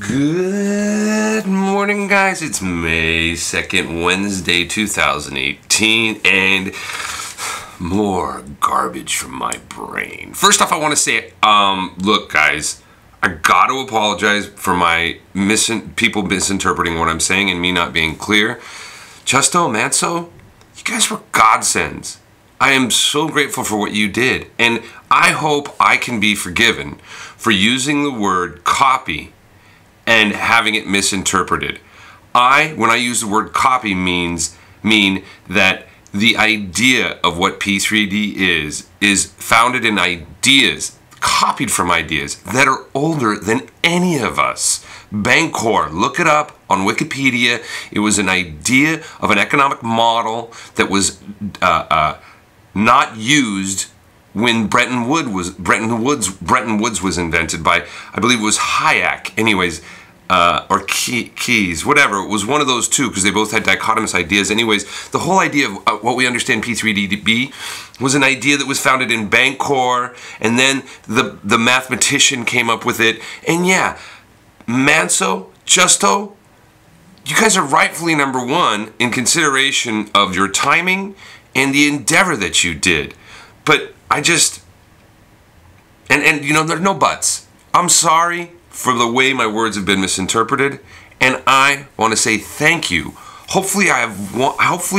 Good morning, guys. It's May 2nd, Wednesday, 2018, and more garbage from my brain. First off, I want to say, look, guys, I got to apologize for my people misinterpreting what I'm saying and me not being clear. Justo, Manso, you guys were godsends. I am so grateful for what you did, and I hope I can be forgiven for using the word copy and having it misinterpreted. When I use the word copy mean that the idea of what P3D is founded in ideas, copied from ideas that are older than any of us. Bancor, look it up on Wikipedia. It was an idea of an economic model that was not used when Bretton Woods was invented by, I believe it was Hayek, anyways, or Keyes, whatever. It was one of those two because they both had dichotomous ideas. Anyways, the whole idea of what we understand P3D to be was an idea that was founded in Bancor, and then the mathematician came up with it. And yeah, Manso, Justo, you guys are rightfully number one in consideration of your timing and the endeavor that you did. But I just, and you know, there's no buts. I'm sorry for the way my words have been misinterpreted, and I want to say thank you. Hopefully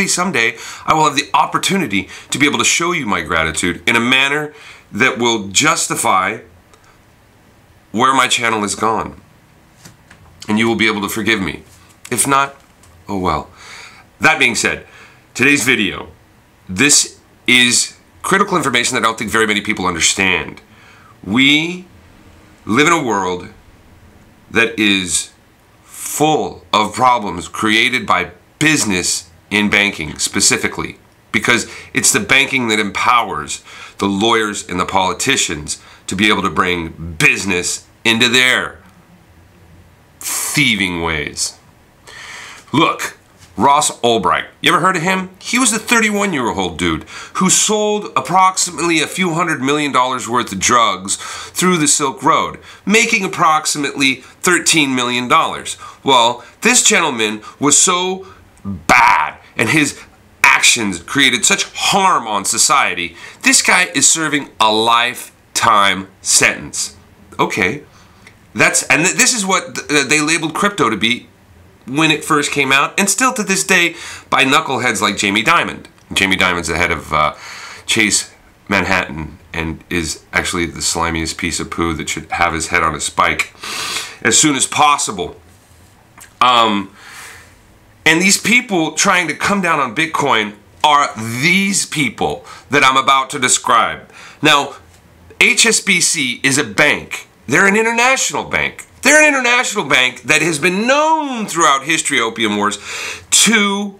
someday I will have the opportunity to be able to show you my gratitude in a manner that will justify where my channel has gone, and you will be able to forgive me. If not, oh well. That being said, today's video, this is critical information that I don't think very many people understand. We live in a world that is full of problems created by business in banking specifically, because it's the banking that empowers the lawyers and the politicians to be able to bring business into their thieving ways. Look, Ross Ulbricht, you ever heard of him? He was a 31-year-old dude who sold approximately a few $100 million worth of drugs through the Silk Road, making approximately $13 million. Well, this gentleman was so bad and his actions created such harm on society, this guy is serving a lifetime sentence. Okay, this is what they labeled crypto to be when it first came out, and still to this day by knuckleheads like Jamie Dimon. Jamie Dimon's the head of Chase Manhattan and is actually the slimiest piece of poo that should have his head on a spike as soon as possible. And these people trying to come down on Bitcoin are these people that I'm about to describe. Now, HSBC is a bank. They're an international bank. They're an international bank that has been known throughout history, opium wars, to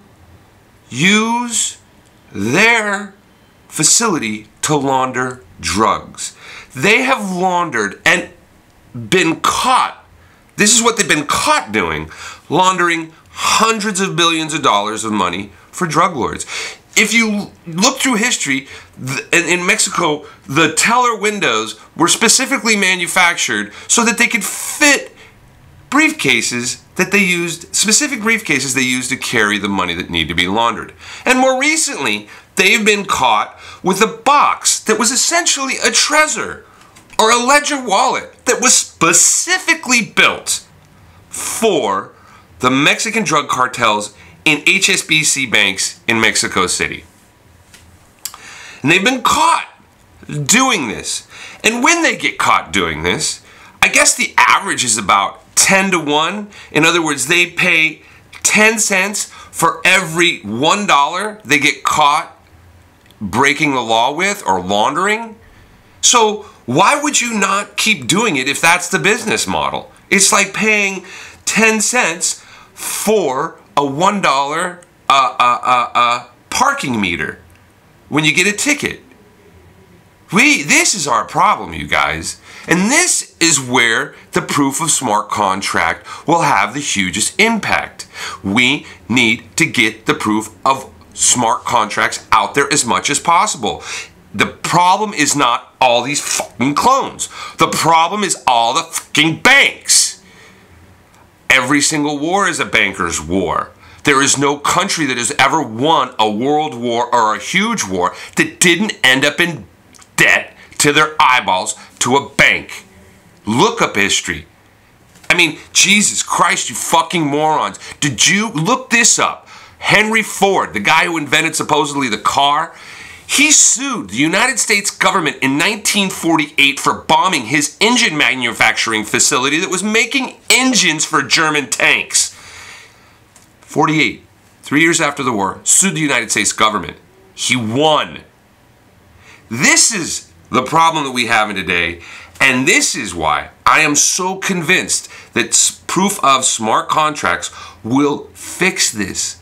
use their facility to launder drugs. They have laundered and been caught. This is what they've been caught doing, laundering hundreds of billions of dollars of money for drug lords. If you look through history, in Mexico, the teller windows were specifically manufactured so that they could fit briefcases that they used, specific briefcases they used to carry the money that needed to be laundered. And more recently, they've been caught with a box that was essentially a Trezor or a ledger wallet that was specifically built for the Mexican drug cartels in HSBC banks in Mexico City. And they've been caught doing this. And when they get caught doing this, I guess the average is about 10 to 1. In other words, they pay 10 cents for every $1 they get caught breaking the law with or laundering. So why would you not keep doing it if that's the business model? It's like paying 10 cents for a $1 parking meter when you get a ticket. This is our problem, you guys. And this is where the proof of smart contract will have the hugest impact. We need to get the proof of smart contracts out there as much as possible. The problem is not all these fucking clones. The problem is all the fucking banks. Every single war is a banker's war. There is no country that has ever won a world war or a huge war that didn't end up in debt to their eyeballs to a bank. Look up history. I mean, Jesus Christ, you fucking morons. Did you look this up? Henry Ford, the guy who invented supposedly the car, he sued the United States government in 1948 for bombing his engine manufacturing facility that was making engines for German tanks. 48, 3 years after the war, sued the United States government. He won. This is the problem that we have in today, and this is why I am so convinced that proof of smart contracts will fix this.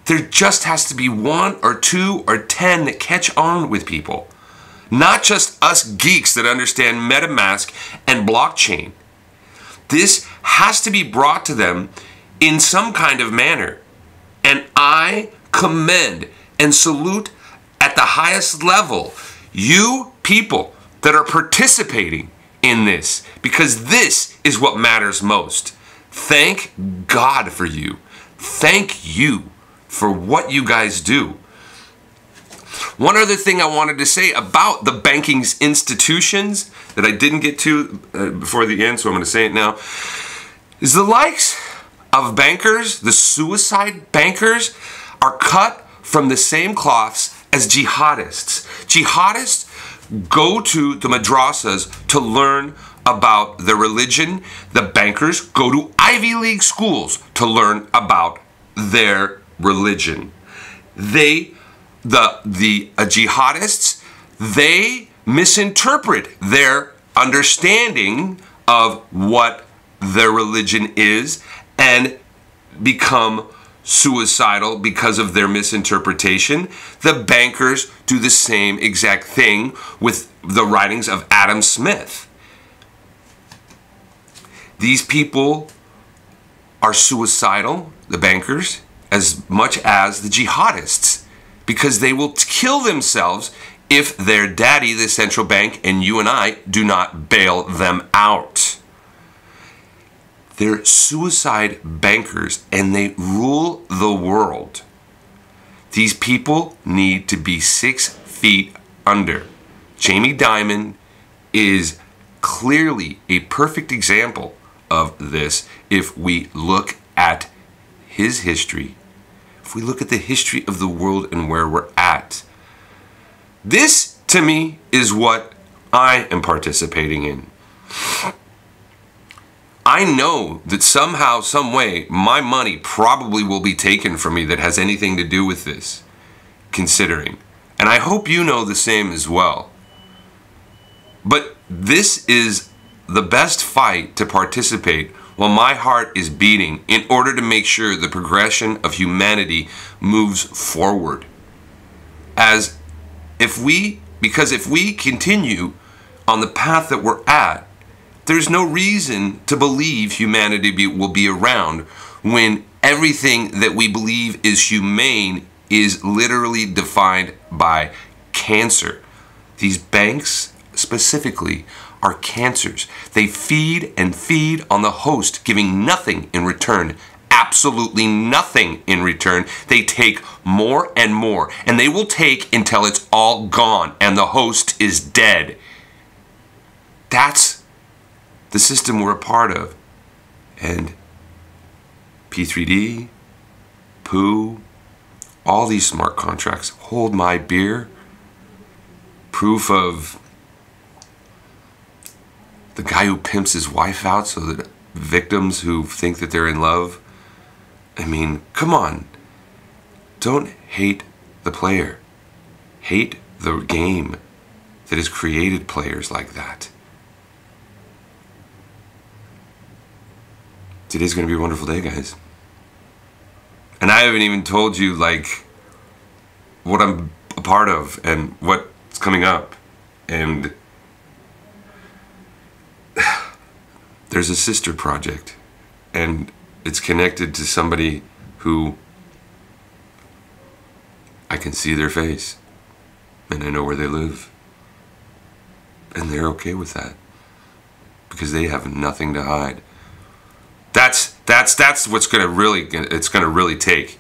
There just has to be 1 or 2 or 10 that catch on with people. Not just us geeks that understand MetaMask and blockchain. This has to be brought to them in some kind of manner. And I commend and salute at the highest level you people that are participating in this, because this is what matters most. Thank God for you. Thank you for what you guys do. One other thing I wanted to say about the banking institutions that I didn't get to before the end, so I'm going to say it now, is the likes of bankers, the suicide bankers, are cut from the same cloths as jihadists. Jihadists go to the madrasas to learn about their religion. The bankers go to Ivy League schools to learn about their religion. The jihadists, they misinterpret their understanding of what their religion is and become suicidal because of their misinterpretation. The bankers do the same exact thing with the writings of Adam Smith. These people are suicidal, the bankers, as much as the jihadists, because they will kill themselves if their daddy, the central bank, and you and I do not bail them out. They're suicide bankers and they rule the world. These people need to be 6 feet under. Jamie Dimon is clearly a perfect example of this if we look at his history, if we look at the history of the world and where we're at. This, to me, is what I am participating in. I know that somehow, some way, my money probably will be taken from me that has anything to do with this, considering. And I hope you know the same as well. But this is the best fight to participate while my heart is beating in order to make sure the progression of humanity moves forward. Because if we continue on the path that we're at, there's no reason to believe humanity will be around when everything that we believe is humane is literally defined by cancer. These banks specifically are cancers. They feed and feed on the host, giving nothing in return. Absolutely nothing in return. They take more and more, and they will take until it's all gone and the host is dead. That's the system we're a part of. And P3D, POOH, all these smart contracts, hold my beer, proof of the guy who pimps his wife out so that victims who think that they're in love, I mean, come on. Don't hate the player. Hate the game that has created players like that. Today's going to be a wonderful day, guys. And I haven't even told you, like, what I'm a part of and what's coming up. And there's a sister project. And it's connected to somebody who I can see their face. And I know where they live. And they're okay with that. Because they have nothing to hide. That's what's going to really take,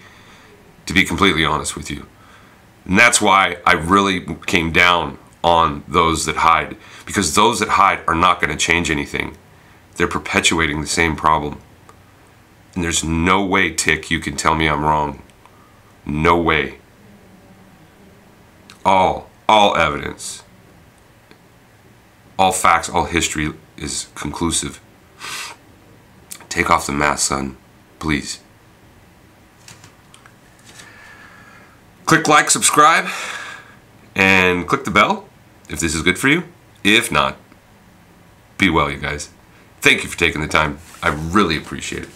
to be completely honest with you. And that's why I really came down on those that hide, because those that hide are not going to change anything. They're perpetuating the same problem. And there's no way, Tick, you can tell me I'm wrong. No way. All evidence, all facts, all history is conclusive. Take off the mask, son, please. Click like, subscribe, and click the bell if this is good for you. If not, be well, you guys. Thank you for taking the time. I really appreciate it.